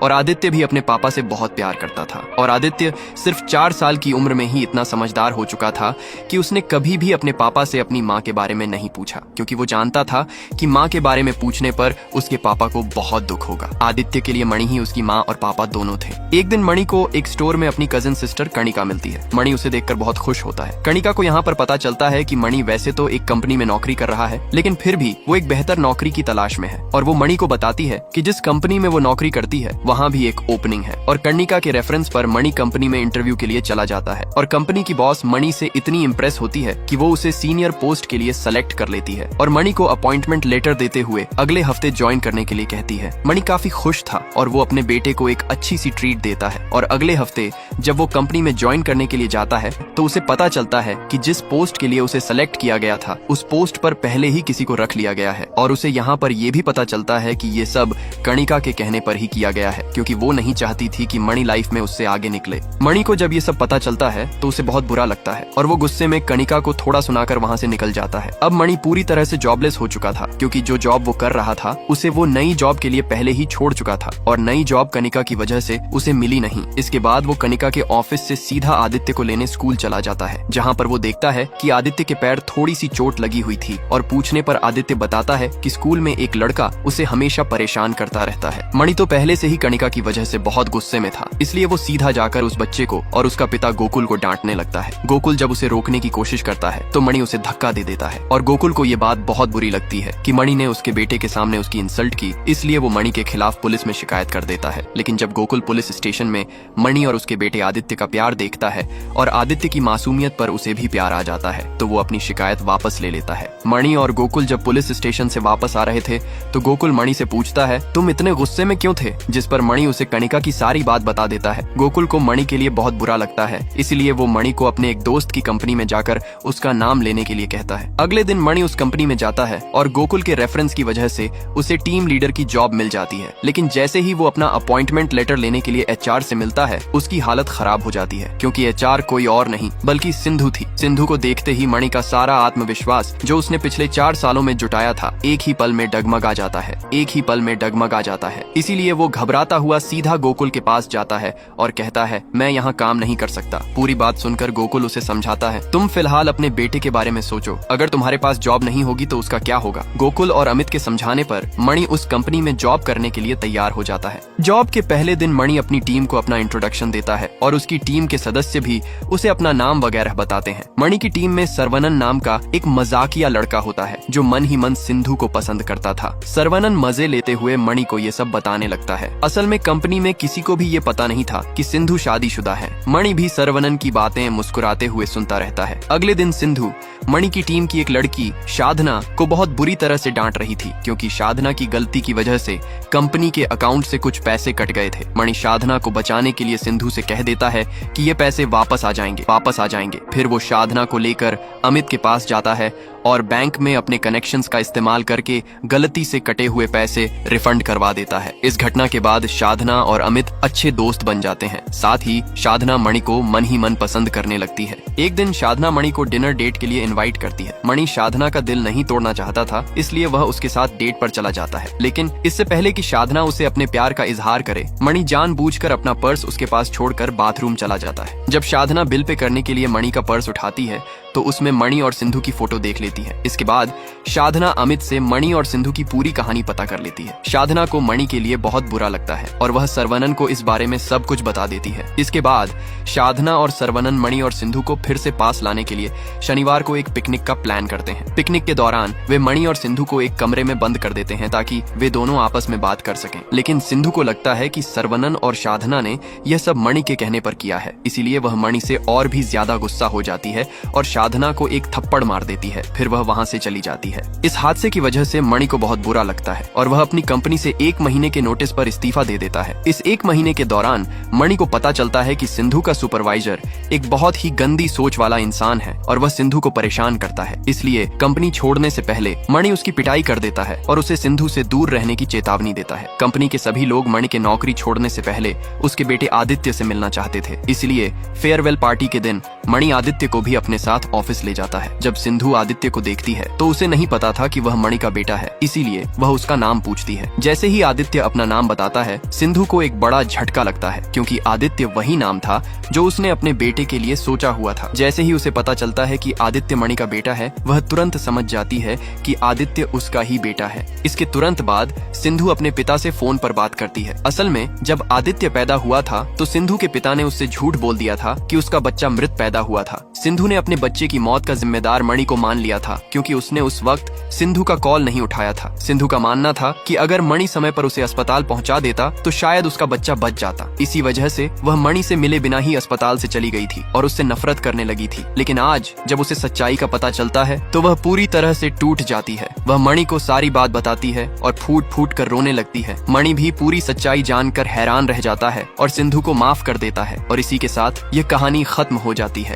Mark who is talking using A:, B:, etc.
A: और आदित्य भी अपने पापा से बहुत प्यार करता था। और आदित्य सिर्फ 4 साल की उम्र में ही इतना समझदार हो चुका था कि उसने कभी भी अपने पापा से अपनी माँ के बारे में नहीं पूछा, क्योंकि वो जानता था कि माँ के बारे में पूछने पर उसके पापा को बहुत दुख होगा। आदित्य के लिए मणि ही उसकी माँ और पापा दोनों थे। एक दिन मणि को एक स्टोर में अपनी कजिन सिस्टर कणिका मिलती है। मणि उसे देखकर बहुत खुश होता है। कणिका को यहाँ पर पता चलता है कि मणि वैसे तो एक कंपनी में नौकरी कर रहा है, लेकिन फिर भी वो एक बेहतर नौकरी की तलाश में है। और वो मणि को बताती है कि जिस कंपनी में वो नौकरी करती है वहाँ भी एक ओपनिंग है। और कणिका के रेफरेंस पर मणि कंपनी में इंटरव्यू के लिए चला जाता है। और कंपनी की बॉस मणि से इतनी इम्प्रेस होती है कि वो उसे सीनियर पोस्ट के लिए सेलेक्ट कर लेती है और मणि को अपॉइंटमेंट लेटर देते हुए अगले हफ्ते ज्वाइन करने के लिए कहती है। मणि काफी खुश था और वो अपने बेटे को एक अच्छी सी ट्रीट देता है। और अगले हफ्ते जब वो कंपनी में ज्वाइन करने के लिए जाता है तो उसे पता चलता है कि जिस पोस्ट के लिए उसे सेलेक्ट किया गया था उस पोस्ट पर पहले ही किसी को रख लिया गया है। और उसे यहाँ पर यह भी पता चलता है कि ये सब कणिका के कहने पर ही किया गया है, क्योंकि वो नहीं चाहती थी कि मणि लाइफ में उससे आगे निकले। मणि को जब ये सब पता चलता है तो उसे बहुत बुरा लगता है और वो गुस्से में कणिका को थोड़ा सुनाकर वहाँ से निकल जाता है। अब मणि पूरी तरह से जॉबलेस हो चुका था, क्योंकि जो जॉब वो कर रहा था उसे वो नई जॉब के लिए पहले ही छोड़ चुका था और नई जॉब कणिका की वजह से उसे मिली नहीं। इसके बाद वो कणिका के ऑफिस से सीधा आदित्य को लेने स्कूल चला जाता है, जहाँ पर वो देखता है कि आदित्य के पैर थोड़ी सी चोट लगी हुई थी। और पूछने पर आदित्य बताता है कि स्कूल में एक लड़का उसे हमेशा परेशान करता रहता है। मणि तो पहले से ही कणिका की वजह से बहुत गुस्से में था, इसलिए वो सीधा जाकर उस बच्चे को और उसका पिता गोकुल को डांटने लगता है। गोकुल जब उसे रोकने की कोशिश करता है तो मणि उसे धक्का दे देता है और गोकुल को ये बात बहुत बुरी लगती है कि मणि ने उसके बेटे के सामने उसकी इंसल्ट की, इसलिए वो मणि के खिलाफ पुलिस में शिकायत कर देता है। लेकिन जब गोकुल पुलिस स्टेशन में मणि और उसके बेटे आदित्य का प्यार देखता है और आदित्य की मासूमियत पर उसे भी प्यार आ जाता है, तो वो अपनी शिकायत वापस ले लेता है। मणि और गोकुल जब पुलिस स्टेशन से वापस आ रहे थे तो गोकुल मणि से पूछता है, तुम इतने गुस्से में क्यों थे? जिस पर मणि उसे कणिका की सारी बात बता देता है। गोकुल को मणि के लिए बहुत बुरा लगता है, इसलिए वो मणि को अपने एक दोस्त की कंपनी में जाकर उसका नाम लेने के लिए कहता है। अगले दिन मणि उस कंपनी में जाता है और गोकुल के रेफरेंस की वजह से उसे टीम लीडर की जॉब मिल जाती है। लेकिन जैसे ही वो अपना अपॉइंटमेंट लेटर लेने के लिए एचआर से मिलता है, उसकी हालत खराब हो जाती है, क्योंकि एचआर कोई और नहीं बल्कि सिंधु थी। सिंधु को देखते ही मणि का सारा आत्मविश्वास जो उसने पिछले 4 सालों में जुटाया था एक ही पल में डगमगा जाता है, एक ही पल में डगमगा जाता है। इसीलिए वो घबराता हुआ सीधा गोकुल के पास जाता है और कहता है, मैं यहाँ काम नहीं कर सकता। पूरी बात सुनकर गोकुल उसे समझाता है, तुम फिलहाल अपने बेटे के बारे में सोचो, अगर तुम्हारे पास जॉब नहीं होगी तो उसका क्या होगा। गोकुल और अमित के समझाने पर मणि उस कंपनी में जॉब करने के लिए तैयार हो जाता है। जॉब के पहले दिन मणि अपनी टीम को अपना इंट्रोडक्शन देता है और उसकी टीम के सदस्य भी उसे अपना नाम वगैरह बताते हैं। मणि की टीम में सरवनन नाम का एक मजाकिया लड़का होता है जो मन ही मन सिंधु को पसंद करता था। सरवनन मजे लेते हुए मणि को ये सब बताने लगता है। असल में कंपनी में किसी को भी ये पता नहीं था कि सिंधु शादीशुदा है। मणि भी सरवनन की बातें मुस्कुराते हुए सुनता रहता है। अगले दिन सिंधु मणि की टीम की एक लड़की साधना को बहुत बुरी तरह से डांट रही थी, क्योंकि साधना की गलती की वजह से कंपनी के अकाउंट से कुछ पैसे कट गए थे। मणि साधना को बचाने के लिए सिंधु से कह देता है कि ये पैसे वापस आ जाएंगे। फिर वो साधना को लेकर अमित के पास जाता है और बैंक में अपने कनेक्शंस का इस्तेमाल करके गलती से कटे हुए पैसे रिफंड करवा देता है। इस घटना के बाद साधना और अमित अच्छे दोस्त बन जाते हैं। साथ ही साधना मणि को मन ही मन पसंद करने लगती है। एक दिन साधना मणि को डिनर डेट के लिए इनवाइट करती है। मणि साधना का दिल नहीं तोड़ना चाहता था, इसलिए वह उसके साथ डेट पर चला जाता है। लेकिन इससे पहले कि साधना उसे अपने प्यार का इजहार करे, मणि जानबूझकर अपना पर्स उसके पास छोड़कर बाथरूम चला जाता है। जब साधना बिल पे करने के लिए मणि का पर्स उठाती है तो उसमें मणि और सिंधु की फोटो देख लेती है। इसके बाद साधना अमित से मणि और सिंधु की पूरी कहानी पता कर लेती है। साधना को मणि के लिए बहुत बुरा लगता है और वह सरवनन को इस बारे में सब कुछ बता देती है। इसके बाद साधना और सरवनन मणि और सिंधु को फिर से पास लाने के लिए शनिवार को एक पिकनिक का प्लान करते हैं। पिकनिक के दौरान वे मणि और सिंधु को एक कमरे में बंद कर देते हैं ताकि वे दोनों आपस में बात कर सकें। लेकिन सिंधु को लगता है कि सरवनन और साधना ने यह सब मणि के कहने पर किया है, इसीलिए वह मणि से और भी ज्यादा गुस्सा हो जाती है और साधना को एक थप्पड़ मार देती है। फिर वह वहाँ से चली जाती है। इस हादसे की वजह से मणि को बहुत बुरा लगता है और वह अपनी कंपनी से 1 महीने के नोटिस पर इस्तीफा दे देता है। इस 1 महीने के दौरान मणि को पता चलता है कि सिंधु का सुपरवाइजर एक बहुत ही गंदी सोच वाला इंसान है और वह सिंधु को परेशान करता है। इसलिए कंपनी छोड़ने से पहले मणि उसकी पिटाई कर देता है और उसे सिंधु से दूर रहने की चेतावनी देता है। कंपनी के सभी लोग मणि के नौकरी छोड़ने से पहले उसके बेटे आदित्य से मिलना चाहते थे, इसलिए फेयरवेल पार्टी के दिन मणि आदित्य को भी अपने साथ ऑफिस ले जाता है। जब सिंधु आदित्य को देखती है तो उसे नहीं पता था कि वह मणि का बेटा है, इसीलिए वह उसका नाम पूछती है। जैसे ही आदित्य अपना नाम बताता है, सिंधु को एक बड़ा झटका लगता है, क्योंकि आदित्य वही नाम था जो उसने अपने बेटे के लिए सोचा हुआ था। जैसे ही उसे पता चलता है कि आदित्य मणि का बेटा है, वह तुरंत समझ जाती है कि आदित्य उसका ही बेटा है। इसके तुरंत बाद सिंधु अपने पिता से फोन पर बात करती है। असल में जब आदित्य पैदा हुआ था तो सिंधु के पिता ने उससे झूठ बोल दिया था कि उसका बच्चा मृत पैदा हुआ था। सिंधु ने अपने बच्चे की मौत का जिम्मेदार मणि को मान लिया था, क्योंकि उसने उस वक्त सिंधु का कॉल नहीं उठाया था। सिंधु का मानना था कि अगर मणि समय पर उसे अस्पताल पहुंचा देता तो शायद उसका बच्चा बच जाता। इसी वजह से वह मणि से मिले बिना ही अस्पताल से चली गई थी और उससे नफरत करने लगी थी। लेकिन आज जब उसे सच्चाई का पता चलता है तो वह पूरी तरह से टूट जाती है। वह मणि को सारी बात बताती है और फूट फूट कर रोने लगती है। मणि भी पूरी सच्चाई जानकर हैरान रह जाता है और सिंधु को माफ कर देता है, और इसी के साथ यह कहानी खत्म हो जाती है।